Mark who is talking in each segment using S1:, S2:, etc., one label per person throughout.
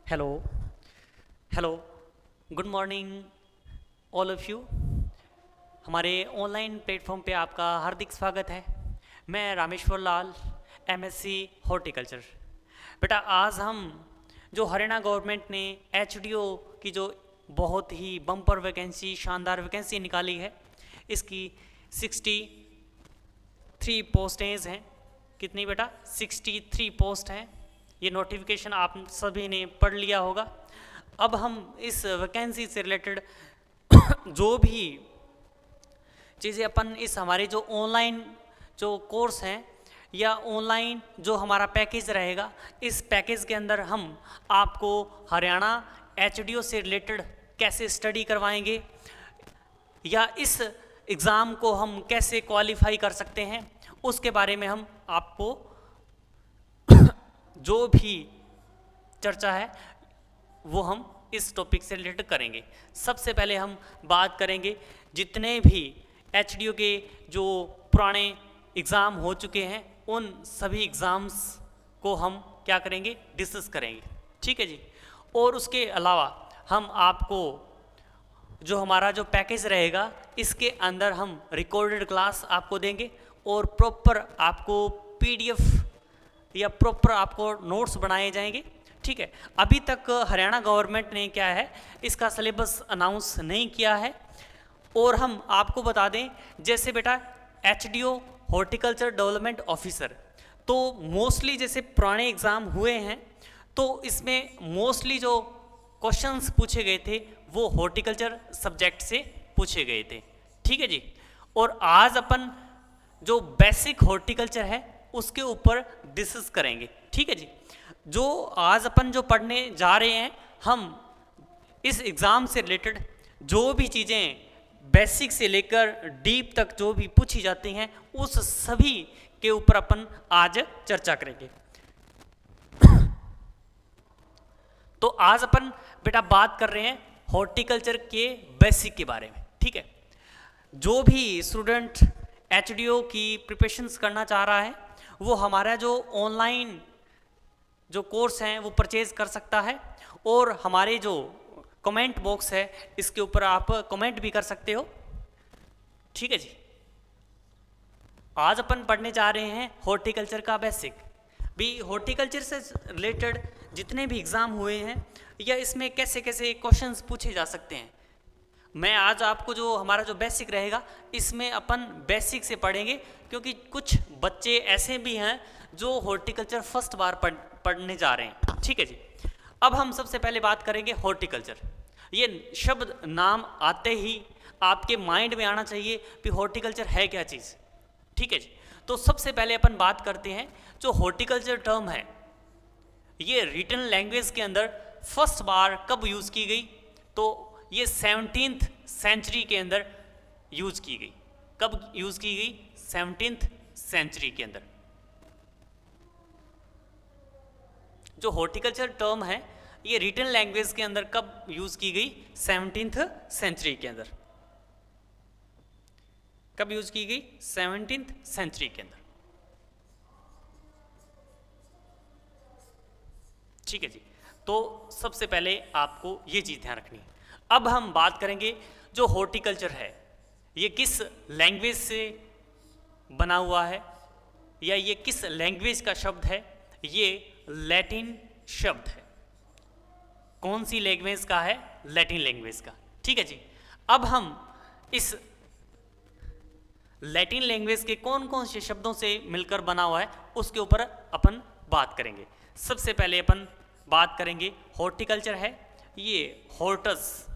S1: Hello hello good morning all of you. हमारे online platform पे आपका हार्दिक स्वागत है। मैं रामेश्वर लाल, एमएससी हॉर्टिकल्चर। बेटा आज हम जो हरियाणा गवर्नमेंट ने एचडीओ की जो बहुत ही बम्पर वैकेंसी, शानदार वैकेंसी निकाली है, इसकी 63 पोस्टें हैं। कितनी बेटा? 63 पोस्ट हैं। ये नोटिफिकेशन आप सभी ने पढ़ लिया होगा। अब हम इस वैकेंसी से रिलेटेड जो भी चीज़ें अपन इस हमारे जो ऑनलाइन जो कोर्स हैं या ऑनलाइन जो हमारा पैकेज रहेगा, इस पैकेज के अंदर हम आपको हरियाणा एचडीओ से रिलेटेड कैसे स्टडी करवाएंगे या इस एग्ज़ाम को हम कैसे क्वालिफाई कर सकते हैं, उसके बारे में हम आपको जो भी चर्चा है वो हम इस टॉपिक से रिलेटेड करेंगे। सबसे पहले हम बात करेंगे जितने भी एचडीओ के जो पुराने एग्ज़ाम हो चुके हैं, उन सभी एग्ज़ाम्स को हम क्या करेंगे, डिस्कस करेंगे। ठीक है जी। और उसके अलावा हम आपको जो हमारा जो पैकेज रहेगा, इसके अंदर हम रिकॉर्डेड क्लास आपको देंगे और प्रॉपर आपको पीडीएफ या प्रॉपर आपको नोट्स बनाए जाएंगे। ठीक है। अभी तक हरियाणा गवर्नमेंट ने क्या है, इसका सिलेबस अनाउंस नहीं किया है। और हम आपको बता दें, जैसे बेटा एचडीओ हॉर्टिकल्चर डेवलपमेंट ऑफिसर, तो मोस्टली जैसे पुराने एग्ज़ाम हुए हैं, तो इसमें मोस्टली जो क्वेश्चंस पूछे गए थे वो हॉर्टिकल्चर सब्जेक्ट से पूछे गए थे। ठीक है जी। और आज अपन जो बेसिक हॉर्टिकल्चर है उसके ऊपर डिस्कस करेंगे। ठीक है जी। जो आज अपन जो पढ़ने जा रहे हैं, हम इस एग्ज़ाम से रिलेटेड जो भी चीज़ें बेसिक से लेकर डीप तक जो भी पूछी जाती हैं, उस सभी के ऊपर अपन आज चर्चा करेंगे। तो आज अपन बेटा बात कर रहे हैं हॉर्टिकल्चर के बेसिक के बारे में। ठीक है। जो भी स्टूडेंट एचडीओ की प्रिपरेशंस करना चाह रहा है, वो हमारा जो ऑनलाइन जो कोर्स हैं वो परचेज कर सकता है। और हमारे जो कमेंट बॉक्स है, इसके ऊपर आप कमेंट भी कर सकते हो। ठीक है जी। आज अपन पढ़ने जा रहे हैं हॉर्टिकल्चर का बेसिक। भी हॉर्टिकल्चर से रिलेटेड जितने भी एग्ज़ाम हुए हैं या इसमें कैसे कैसे क्वेश्चंस पूछे जा सकते हैं, मैं आज आपको जो हमारा जो बेसिक रहेगा, इसमें अपन बेसिक से पढ़ेंगे, क्योंकि कुछ बच्चे ऐसे भी हैं जो हॉर्टिकल्चर फर्स्ट बार पढ़ने जा रहे हैं। ठीक है जी। अब हम सबसे पहले बात करेंगे हॉर्टिकल्चर। ये शब्द नाम आते ही आपके माइंड में आना चाहिए कि हॉर्टिकल्चर है क्या चीज़। ठीक है जी। तो सबसे पहले अपन बात करते हैं, जो हॉर्टिकल्चर टर्म है ये रिटन लैंग्वेज के अंदर फर्स्ट बार कब यूज़ की गई, तो ये 17th सेंचुरी के अंदर यूज़ की गई। कब यूज़ की गई? 17th सेंचुरी के अंदर। जो हॉर्टिकल्चर टर्म है ये रिटन लैंग्वेज के अंदर कब यूज़ की गई? 17th सेंचुरी के अंदर। कब यूज़ की गई? 17th सेंचुरी के अंदर। ठीक है जी। तो सबसे पहले आपको ये चीज़ ध्यान रखनी है। अब हम बात करेंगे जो हॉर्टिकल्चर है ये किस लैंग्वेज से बना हुआ है या ये किस लैंग्वेज का शब्द है। ये लैटिन शब्द है। कौन सी लैंग्वेज का है? लैटिन लैंग्वेज का। ठीक है जी। अब हम इस लैटिन लैंग्वेज के कौन कौन से शब्दों से मिलकर बना हुआ है उसके ऊपर अपन बात करेंगे। सबसे पहले अपन बात करेंगे हॉर्टिकल्चर है, ये हॉर्टस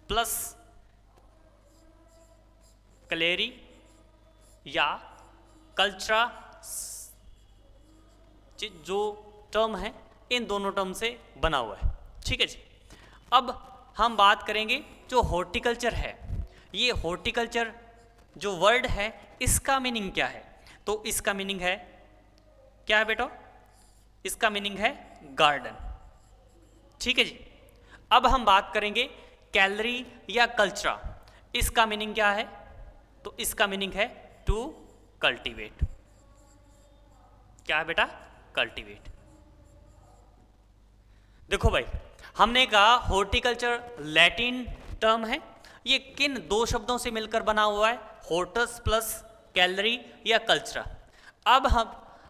S1: प्लस कलेरी या कल्चरा जो टर्म है, इन दोनों टर्म से बना हुआ है। ठीक है जी। अब हम बात करेंगे जो हॉर्टिकल्चर है, ये हॉर्टिकल्चर जो वर्ड है इसका मीनिंग क्या है। तो इसका मीनिंग है क्या है बेटा? इसका मीनिंग है गार्डन। ठीक है जी। अब हम बात करेंगे कैलरी या कल्चरा, इसका मीनिंग क्या है? तो इसका मीनिंग है टू कल्टीवेट। क्या है बेटा? कल्टीवेट। देखो भाई, हमने कहा हॉर्टिकल्चर लैटिन टर्म है, ये किन दो शब्दों से मिलकर बना हुआ है, हॉर्टस प्लस कैलरी या कल्चरा। अब हम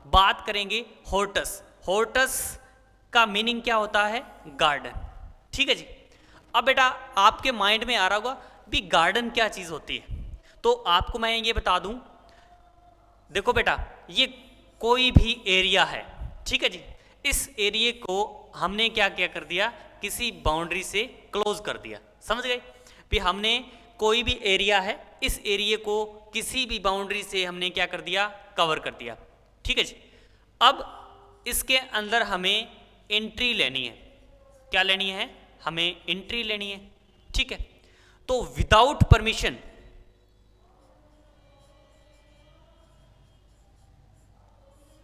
S1: बात करेंगे हॉर्टस। हॉर्टस का मीनिंग क्या होता है, गार्डन। ठीक है जी। अब बेटा आपके माइंड में आ रहा होगा भी गार्डन क्या चीज़ होती है, तो आपको मैं ये बता दूं, देखो बेटा ये कोई भी एरिया है, ठीक है जी, इस एरिया को हमने क्या क्या कर दिया, किसी बाउंड्री से क्लोज कर दिया। समझ गए भी हमने कोई भी एरिया है, इस एरिया को किसी भी बाउंड्री से हमने क्या कर दिया, कवर कर दिया। ठीक है जी। अब इसके अंदर हमें एंट्री लेनी है। क्या लेनी है, हमें एंट्री लेनी है। ठीक है, तो विदाउट परमिशन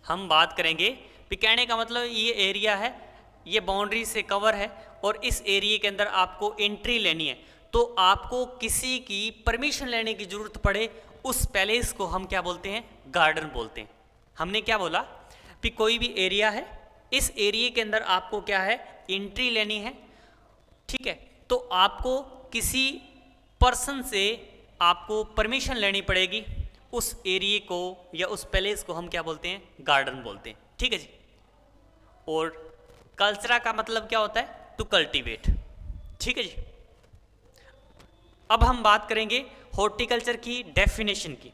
S1: हम बात करेंगे भी, कहने का मतलब ये एरिया है, ये बाउंड्री से कवर है और इस एरिया के अंदर आपको एंट्री लेनी है, तो आपको किसी की परमिशन लेने की जरूरत पड़े, उस पैलेस को हम क्या बोलते हैं, गार्डन बोलते हैं। हमने क्या बोला कि कोई भी एरिया है, इस एरिया के अंदर आपको क्या है, एंट्री लेनी है। ठीक है, तो आपको किसी पर्सन से आपको परमिशन लेनी पड़ेगी, उस एरिया को या उस पैलेस को हम क्या बोलते हैं, गार्डन बोलते हैं। ठीक है जी। और कल्चरा का मतलब क्या होता है, टू कल्टीवेट। ठीक है जी। अब हम बात करेंगे हॉर्टिकल्चर की डेफिनेशन की।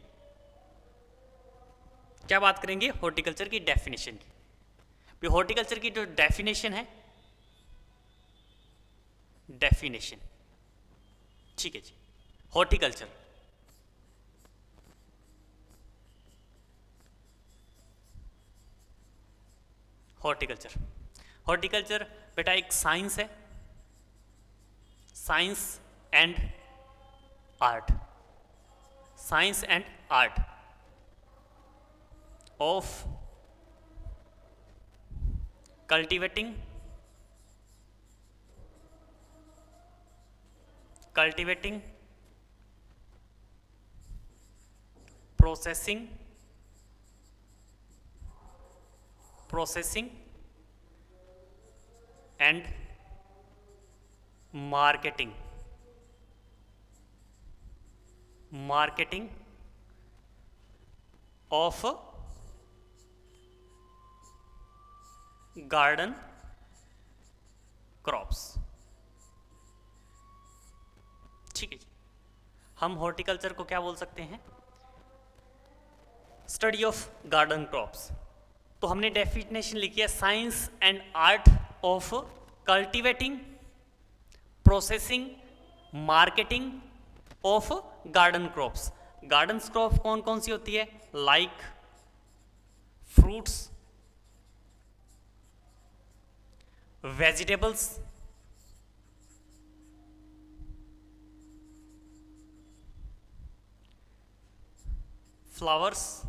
S1: क्या बात करेंगे, हॉर्टिकल्चर की डेफिनेशन की। हॉर्टिकल्चर की जो डेफिनेशन है, डेफिनेशन, ठीक है जी, हॉर्टिकल्चर हॉर्टिकल्चर हॉर्टिकल्चर बेटा एक साइंस है, science and art, science and art of cultivating processing and marketing of garden crops. ठीक है जी। हम हॉर्टिकल्चर को क्या बोल सकते हैं, स्टडी ऑफ गार्डन क्रॉप्स। तो हमने डेफिनेशन लिखी है, science and art of cultivating, processing, marketing of garden crops. Garden crop कौन कौन सी होती है, लाइक फ्रूट्स, वेजिटेबल्स, फ्लावर्स,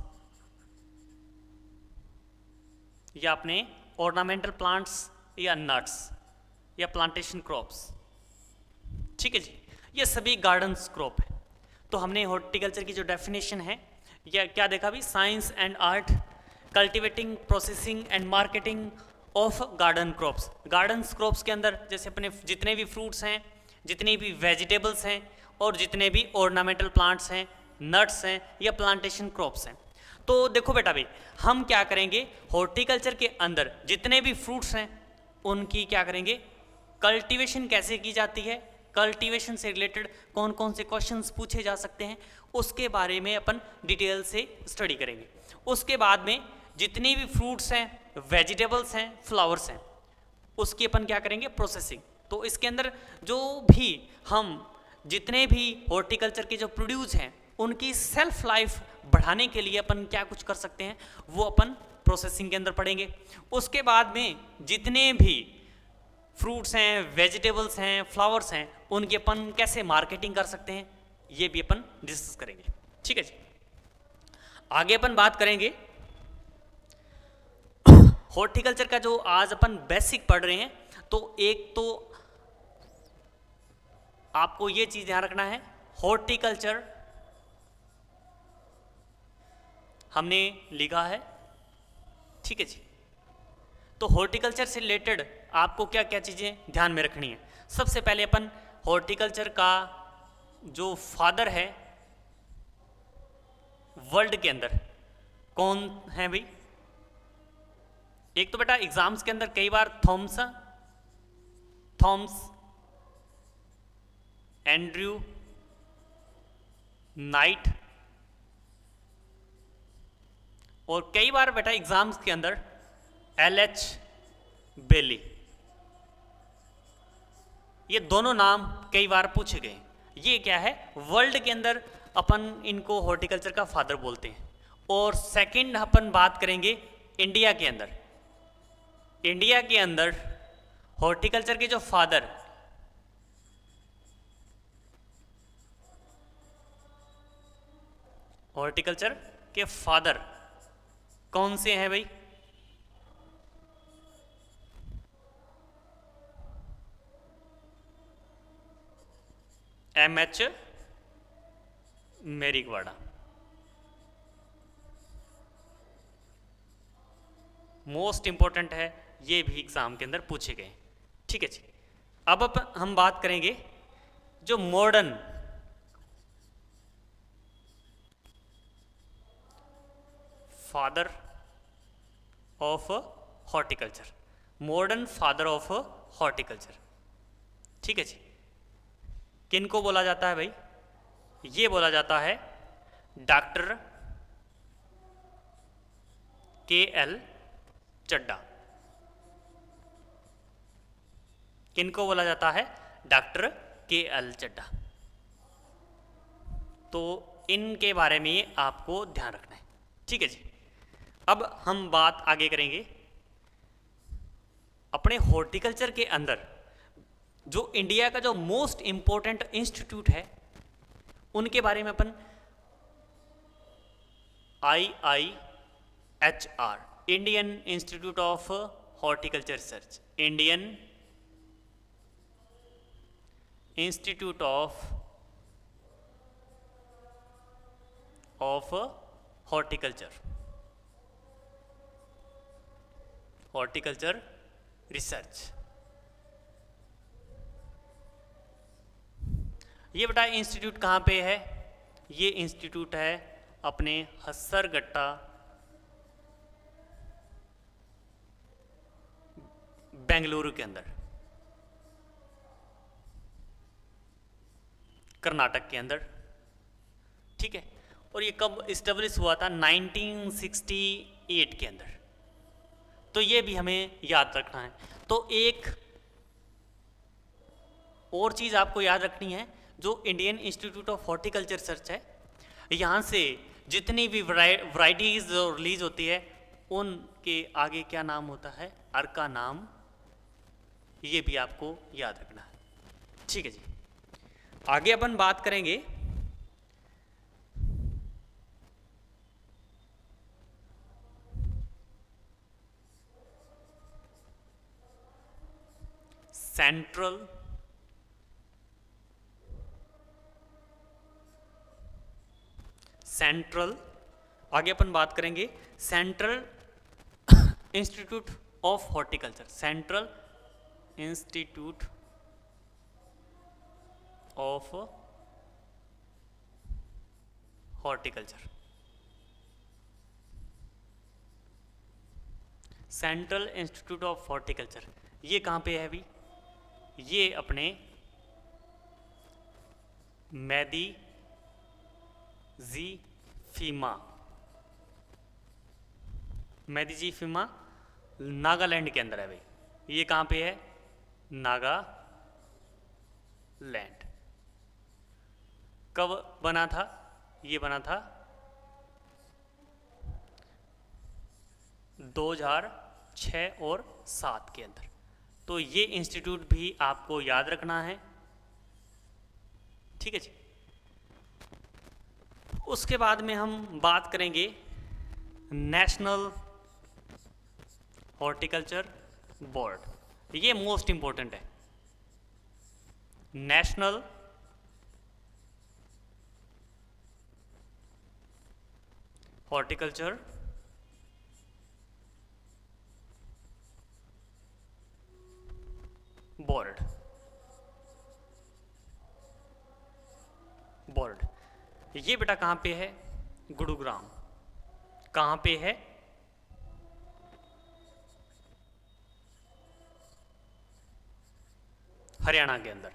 S1: या अपने ऑर्नामेंटल प्लांट्स या नट्स या प्लांटेशन क्रॉप्स। ठीक है जी, ये सभी गार्डन क्रॉप है। तो हमने हॉर्टिकल्चर की जो डेफिनेशन है, या क्या देखा भी, science and art cultivating, processing and marketing of garden crops. Garden crops के अंदर जैसे अपने जितने भी फ्रूट्स हैं, जितनी भी वेजिटेबल्स हैं और जितने भी ऑर्नामेंटल प्लांट्स हैं, नट्स हैं या प्लांटेशन क्रॉप्स हैं। तो देखो बेटा भाई, हम क्या करेंगे, हॉर्टिकल्चर के अंदर जितने भी फ्रूट्स हैं उनकी क्या करेंगे, कल्टीवेशन कैसे की जाती है, कल्टीवेशन से रिलेटेड कौन कौन से क्वेश्चंस पूछे जा सकते हैं, उसके बारे में अपन डिटेल से स्टडी करेंगे। उसके बाद में जितने भी फ्रूट्स हैं, वेजिटेबल्स हैं, फ्लावर्स हैं, उसकी अपन क्या करेंगे, प्रोसेसिंग। तो इसके अंदर जो भी हम जितने भी हॉर्टिकल्चर के जो प्रोड्यूस हैं उनकी सेल्फ लाइफ बढ़ाने के लिए अपन क्या कुछ कर सकते हैं, वो अपन प्रोसेसिंग के अंदर पढ़ेंगे। उसके बाद में जितने भी फ्रूट्स हैं, वेजिटेबल्स हैं, फ्लावर्स हैं, उनकी अपन कैसे मार्केटिंग कर सकते हैं, ये भी अपन डिस्कस करेंगे। ठीक है जी। आगे अपन बात करेंगे हॉर्टिकल्चर का जो आज अपन बेसिक पढ़ रहे हैं। तो एक तो आपको ये चीज ध्यान रखना है, हॉर्टिकल्चर हमने लिखा है, ठीक है जी। तो हॉर्टिकल्चर से रिलेटेड आपको क्या क्या चीज़ें ध्यान में रखनी है। सबसे पहले अपन हॉर्टिकल्चर का जो फादर है वर्ल्ड के अंदर कौन है भाई? एक तो बेटा एग्जाम्स के अंदर कई बार थॉम्स, एंड्रयू, नाइट, और कई बार बेटा एग्जाम्स के अंदर LH बेली, ये दोनों नाम कई बार पूछे गए। ये क्या है, वर्ल्ड के अंदर अपन इनको हॉर्टिकल्चर का फादर बोलते हैं। और सेकंड अपन बात करेंगे इंडिया के अंदर। इंडिया के अंदर हॉर्टिकल्चर के जो फादर हॉर्टिकल्चर के फादर कौन से हैं भाई? MH मेरीगवाड़ा, मोस्ट इंपॉर्टेंट है, ये भी एग्जाम के अंदर पूछे गए। ठीक है जी। अब हम बात करेंगे जो modern father of horticulture, modern father of horticulture. ठीक है जी। किनको बोला जाता है भाई? ये बोला जाता है डॉक्टर KL चड्ढा। किनको बोला जाता है? Doctor KL Chadha. तो इनके बारे में आपको ध्यान रखना है। ठीक है जी। अब हम बात आगे करेंगे अपने हॉर्टिकल्चर के अंदर जो इंडिया का जो मोस्ट इंपॉर्टेंट इंस्टीट्यूट है उनके बारे में अपन IIHR, Indian institute of horticulture research, Indian institute of horticulture research. ये बेटा इंस्टीट्यूट कहाँ पे है? ये इंस्टीट्यूट है अपने हस्सरगट्टा, बेंगलुरु के अंदर, कर्नाटक के अंदर। ठीक है। और ये कब इस्टेब्लिश हुआ था? 1968 के अंदर। तो ये भी हमें याद रखना है। तो एक और चीज़ आपको याद रखनी है, जो Indian institute of horticulture research है, यहाँ से जितनी भी वैरायटीज रिलीज होती है उनके आगे क्या नाम होता है? अर्का नाम। ये भी आपको याद रखना है। ठीक है जी। आगे अपन बात करेंगे सेंट्रल आगे अपन बात करेंगे central institute of horticulture, central institute of horticulture, central institute of horticulture. ये कहाँ पे है अभी? ये अपने मेदिजीफीमा नागालैंड के अंदर है भाई। ये कहाँ पे है? नागालैंड। कब बना था? ये बना था 2006 और 7 के अंदर। तो ये इंस्टीट्यूट भी आपको याद रखना है। ठीक है जी। उसके बाद में हम बात करेंगे नेशनल हॉर्टिकल्चर बोर्ड। ये मोस्ट इंपॉर्टेंट है। नेशनल हॉर्टिकल्चर बोर्ड, बोर्ड ये बेटा कहाँ पे है? गुरुग्राम। कहाँ पे है? हरियाणा के अंदर।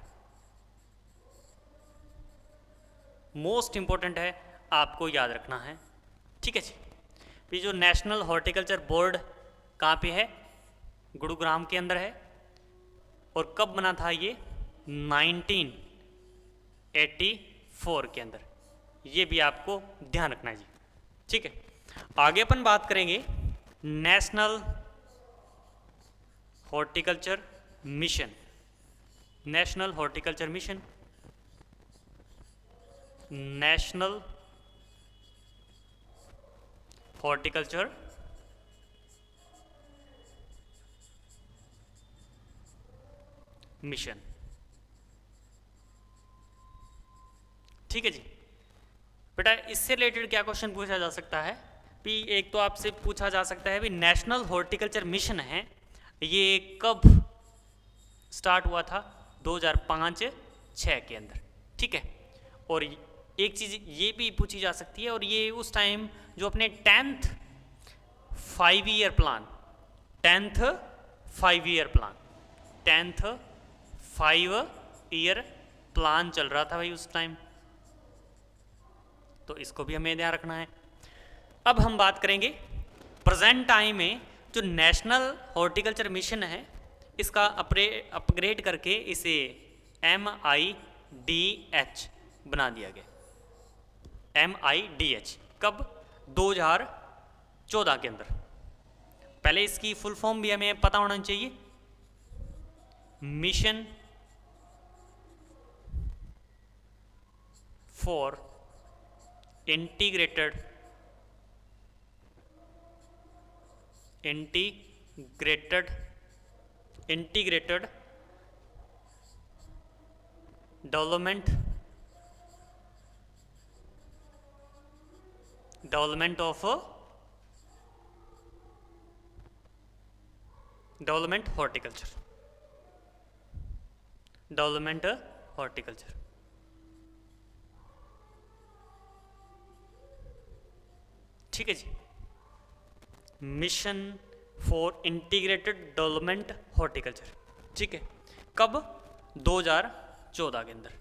S1: मोस्ट इंपॉर्टेंट है, आपको याद रखना है। ठीक है जी। ये जो नेशनल हॉर्टिकल्चर बोर्ड कहाँ पे है? गुरुग्राम के अंदर है। और कब बना था ये? 1984 के अंदर। ये भी आपको ध्यान रखना है जी। ठीक है, आगे अपन बात करेंगे national horticulture mission. National horticulture mission, national horticulture mission. ठीक है जी बेटा, इससे रिलेटेड क्या क्वेश्चन पूछा जा सकता है? भी एक तो आपसे पूछा जा सकता है भी नेशनल हॉर्टिकल्चर मिशन है, ये कब स्टार्ट हुआ था? 2005-06 के अंदर। ठीक है, और एक चीज़ ये भी पूछी जा सकती है, और ये उस टाइम जो अपने 10th 5 year plan, 10th 5 year plan, 10th 5 year plan चल रहा था भाई उस टाइम, तो इसको भी हमें ध्यान रखना है। अब हम बात करेंगे प्रेजेंट टाइम में जो नेशनल हॉर्टिकल्चर मिशन है, इसका अपग्रेड करके इसे MIDH बना दिया गया। MIDH कब? 2014 के अंदर। पहले इसकी फुल फॉर्म भी हमें पता होना चाहिए। Mission for integrated development horticulture. ठीक है जी, mission for integrated development horticulture. ठीक है, कब? 2014 के अंदर।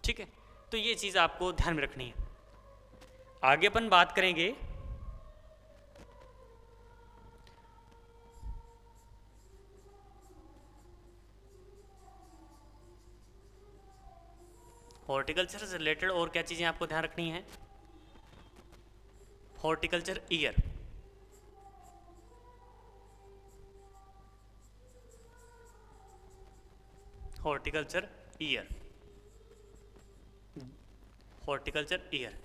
S1: ठीक है, तो ये चीज़ आपको ध्यान में रखनी है। आगे अपन बात करेंगे हॉर्टिकल्चर से रिलेटेड और क्या चीज़ें आपको ध्यान रखनी है। Horticulture year, horticulture year, horticulture year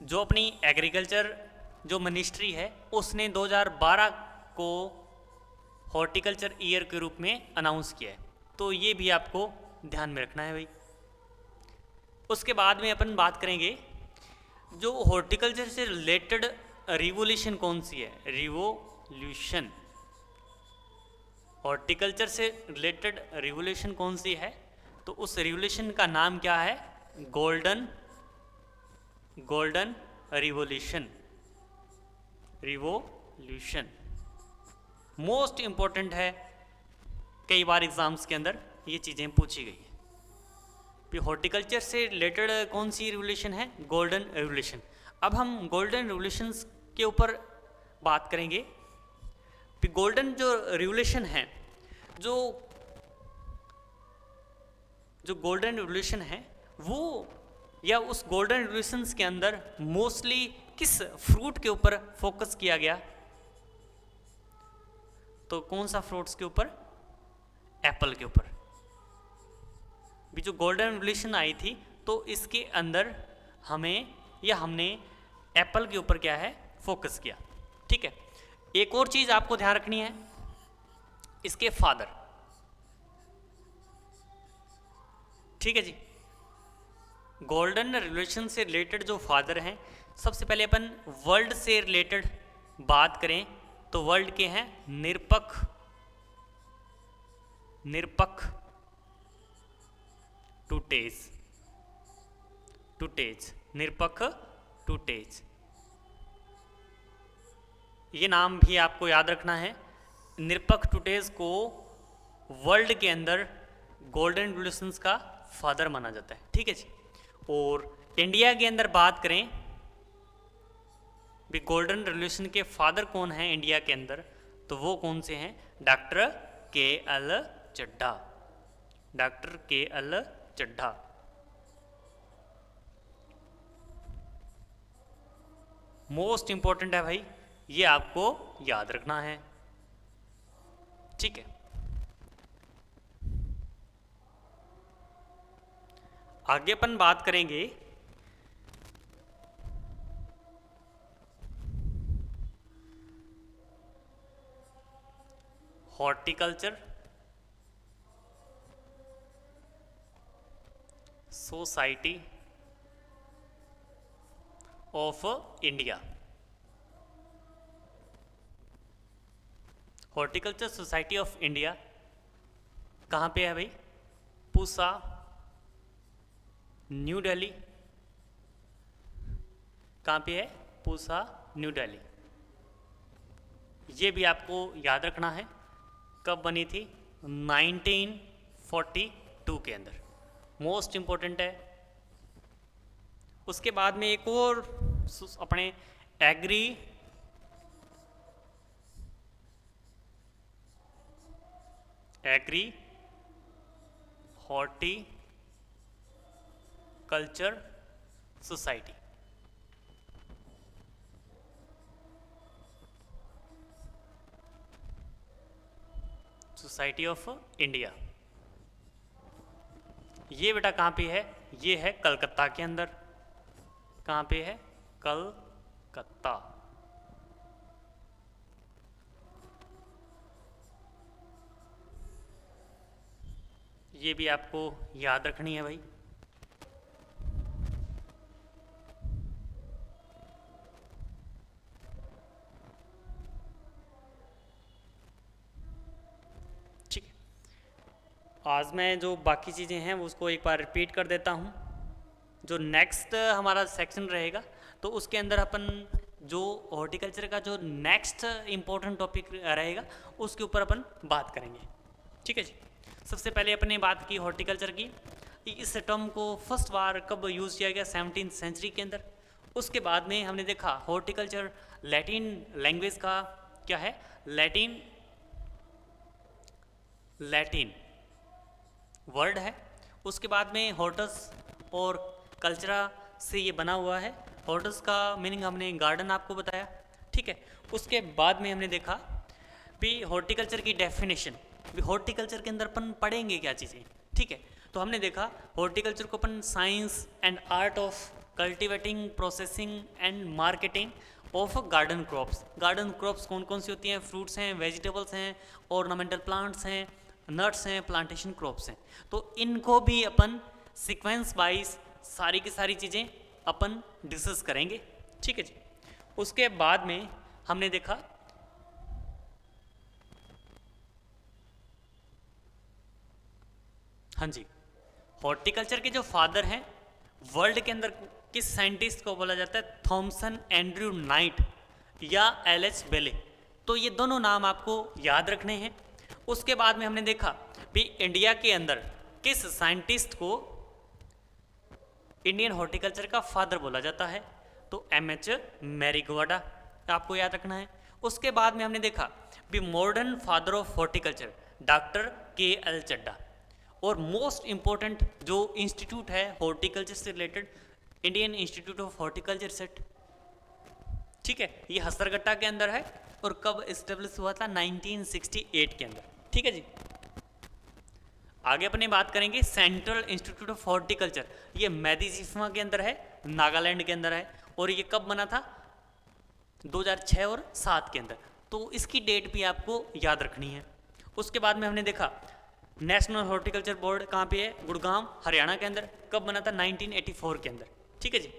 S1: जो अपनी एग्रीकल्चर जो मिनिस्ट्री है उसने 2012 को हॉर्टिकल्चर ईयर के रूप में अनाउंस किया है, तो ये भी आपको ध्यान में रखना है भाई। उसके बाद में अपन बात करेंगे जो हॉर्टिकल्चर से रिलेटेड रिवोल्यूशन कौन सी है। रिवोल्यूशन, हॉर्टिकल्चर से रिलेटेड रिवोल्यूशन कौन सी है? तो उस रिवोल्यूशन का नाम क्या है? Golden revolution. Revolution most important है, कई बार एग्जाम्स के अंदर ये चीज़ें पूछी गई है। हॉर्टिकल्चर से रिलेटेड कौन सी रिवोल्यूशन है? Golden revolution. अब हम गोल्डन रिवोल्यूशंस के ऊपर बात करेंगे। गोल्डन जो रिवोल्यूशन है, जो गोल्डन रिवोल्यूशन है वो, या उस गोल्डन रिवोल्यूशंस के अंदर मोस्टली किस फ्रूट के ऊपर फोकस किया गया? तो कौन सा फ्रूट्स के ऊपर? एप्पल के ऊपर। भी जो गोल्डन रिवोल्यूशन आई थी तो इसके अंदर हमने एप्पल के ऊपर क्या है? फोकस किया। ठीक है, एक और चीज आपको ध्यान रखनी है, इसके फादर। ठीक है जी, गोल्डन रिवोल्यूशन से रिलेटेड जो फादर हैं, सबसे पहले अपन वर्ल्ड से रिलेटेड बात करें तो वर्ल्ड के हैं निरपख निरपक्ष, टू टेज, टू टेज, निरपक्ष टू टेज, ये नाम भी आपको याद रखना है। निरपक्ष टू टेज को वर्ल्ड के अंदर गोल्डन रिवोल्यूशंस का फादर माना जाता है, ठीक है जी। और इंडिया के अंदर बात करें भी गोल्डन रिवोल्यूशन के फादर कौन हैं इंडिया के अंदर, तो वो कौन से हैं? डॉक्टर के एल चड्ढा, डॉक्टर के एल चड्ढा। मोस्ट इंपॉर्टेंट है भाई, ये आपको याद रखना है, ठीक है। आगे अपन बात करेंगे horticulture society of India. Horticulture society of India कहाँ पे है भाई? पूसा, न्यू दिल्ली। कहाँ पे है? पूसा, न्यू दिल्ली। ये भी आपको याद रखना है। कब बनी थी? 1942 के अंदर, मोस्ट इम्पोर्टेंट है। उसके बाद में एक और अपने agri horticulture society, society of India. ये बेटा कहाँ पे है? ये है कलकत्ता के अंदर। कहाँ पे है? कलकत्ता। ये भी आपको याद रखनी है भाई। ठीक है, आज मैं जो बाकी चीज़ें हैं उसको एक बार रिपीट कर देता हूँ। जो नेक्स्ट हमारा सेक्शन रहेगा तो उसके अंदर अपन जो हॉर्टिकल्चर का जो नेक्स्ट इम्पोर्टेंट टॉपिक रहेगा उसके ऊपर अपन बात करेंगे, ठीक है जी। सबसे पहले अपने बात की हॉर्टिकल्चर की। इस टर्म को फर्स्ट बार कब यूज़ किया गया? 17th सेंचुरी के अंदर। उसके बाद में हमने देखा हॉर्टिकल्चर लैटिन लैंग्वेज का क्या है? लैटिन वर्ड है। उसके बाद में हॉर्टस और कल्चरा से ये बना हुआ है। हॉर्टस का मीनिंग हमने गार्डन आपको बताया, ठीक है। उसके बाद में हमने देखा भी हॉर्टिकल्चर की डेफिनेशन, भी हॉर्टिकल्चर के अंदर अपन पढ़ेंगे क्या चीज़ें, ठीक है। तो हमने देखा हॉर्टिकल्चर को अपन science and art of cultivating, processing and marketing of garden crops. Garden crops कौन कौन सी होती हैं? फ्रूट्स हैं, वेजिटेबल्स हैं, ऑर्नामेंटल प्लांट्स हैं, नट्स हैं, प्लांटेशन क्रॉप्स हैं। तो इनको भी अपन सीक्वेंस वाइज सारी की सारी चीज़ें अपन डिस्कस करेंगे, ठीक है जी। उसके बाद में हमने देखा हाँ जी, हॉर्टिकल्चर के जो फादर हैं वर्ल्ड के अंदर किस साइंटिस्ट को बोला जाता है? थॉमसन एंड्रयू नाइट या एल.एच. बेले। तो ये दोनों नाम आपको याद रखने हैं। उसके बाद में हमने देखा भी इंडिया के अंदर किस साइंटिस्ट को इंडियन हॉर्टिकल्चर का फादर बोला जाता है? तो एम.एच. मैरीगोडा, आपको याद रखना है। उसके बाद में हमने देखा भी modern father of horticulture doctor K L. Chadha. और मोस्ट इम्पोर्टेंट जो इंस्टीट्यूट है हॉर्टिकल्चर से रिलेटेड, Indian institute of horticulture set, ठीक है। ये हसरगट्टा के अंदर है और कब इस्टेब्लिश हुआ था? 1968 के अंदर, ठीक है जी। आगे अपनी बात करेंगे सेंट्रल इंस्टीट्यूट ऑफ हॉर्टिकल्चर। ये मेदिसीमा के अंदर है, नागालैंड के अंदर है। और ये कब बना था? 2006 और 7 के अंदर। तो इसकी डेट भी आपको याद रखनी है। उसके बाद में हमने देखा नेशनल हॉर्टिकल्चर बोर्ड कहाँ पे है? गुड़गांव, हरियाणा के अंदर। कब बना था? 1984 के अंदर, ठीक है जी।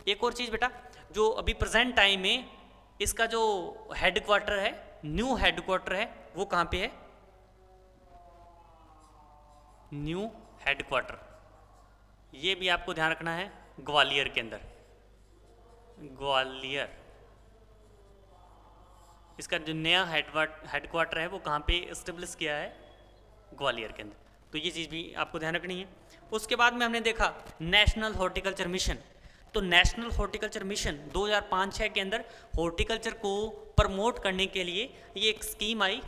S1: एक और चीज़ बेटा, जो अभी प्रेजेंट टाइम में इसका जो हेड क्वार्टर है, न्यू हेड क्वार्टर है, वो कहाँ पे है? न्यू हेडक्वार्टर, ये भी आपको ध्यान रखना है, ग्वालियर के अंदर, ग्वालियर। इसका जो नया हेडक्वार्टर है वो कहाँ पे इस्टेब्लिश किया है, ग्वालियर के अंदर। तो ये चीज़ भी आपको ध्यान रखनी है। उसके बाद में हमने देखा नेशनल हॉर्टिकल्चर मिशन। तो नेशनल हॉर्टिकल्चर मिशन 2005-06 के अंदर हॉर्टिकल्चर को प्रमोट करने के लिए ये एक स्कीम आई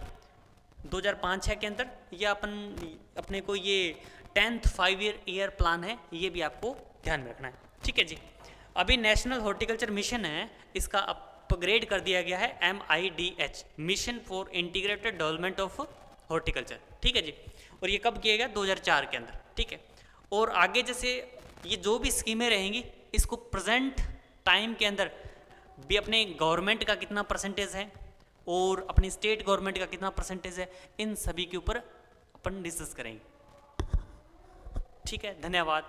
S1: 2005-06 के अंदर। ये अपने को ये 10th 5-year प्लान है, ये भी आपको ध्यान में रखना है। ठीक है जी। अभी नेशनल हॉर्टिकल्चर मिशन है, इसका अपग्रेड कर दिया गया है MIDH, mission for integrated development of horticulture. ठीक है जी। और ये कब किया गया, 2004 के अंदर। ठीक है। और आगे जैसे ये जो भी स्कीमें रहेंगी, इसको प्रेजेंट टाइम के अंदर भी अपने गवर्नमेंट का कितना परसेंटेज है और अपनी स्टेट गवर्नमेंट का कितना परसेंटेज है, इन सभी के ऊपर अपन डिस्कस करेंगे। ठीक है, धन्यवाद।